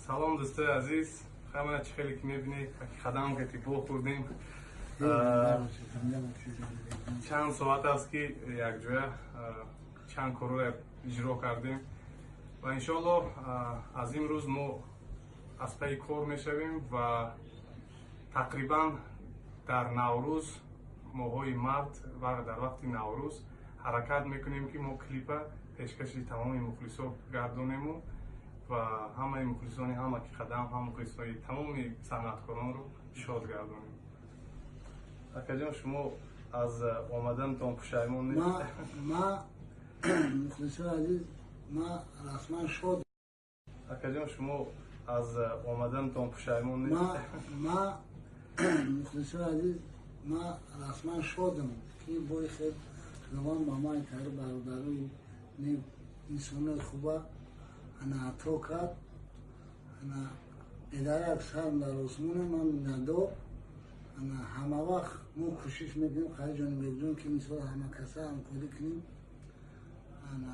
سلام دوستای عزیز، خیلی چخیلی که میبینید خدام که تیپو خوردیم. چند ساعت است که یک جوه چند کارو اجرا کردیم و انشالله از این روز ما از پی کار میشویم و تقریبا در نوروز ماهای مرد و در وقت نوروز حرکت میکنیم که ما کلیپ پیشکشی تمام مخلصا گردونیم و همه مخلصانی همه که خدم هم مخلصای تمام صنعتکاران رو شاد گردونیم. اکا جان شما از آمدن تان پشیمون نیست؟ ما مخلصای عزیز ما رسما شاد. اکا جان شما از آمدن تان پشیمون نیست؟ ما مخلصای عزیز ما رسما شادم که بای خیر زمان مامای تر برادرای انسان خوبه انا عطا کرد انا اداره اکثر در آسمون من نداد انا همه وقت ما کوشش میکنیم خیلی جان میگذاریم که مثال همه کسا همکاری کنیم انا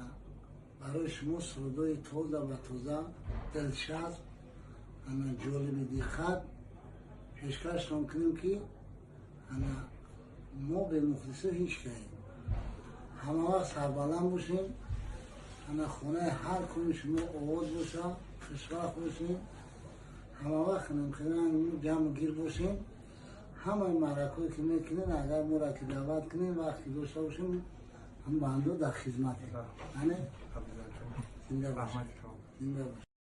برای شما سرودای تازه و تازه دلچسب انا جالب دقت پیشکش کنیم که انا ما به مخلصه هیچ کنیم همه وقت سربلند باشیم انا خونه هر کنی شما آواز باشه خوشبخت باشیم همه وقت نمیخوانیم جمع گیر باشیم همه مرکوی که میکنیم اگر ما را که دعوت کنیم وقتی داشته باشیم هم بنده در خدمت زنده باشیم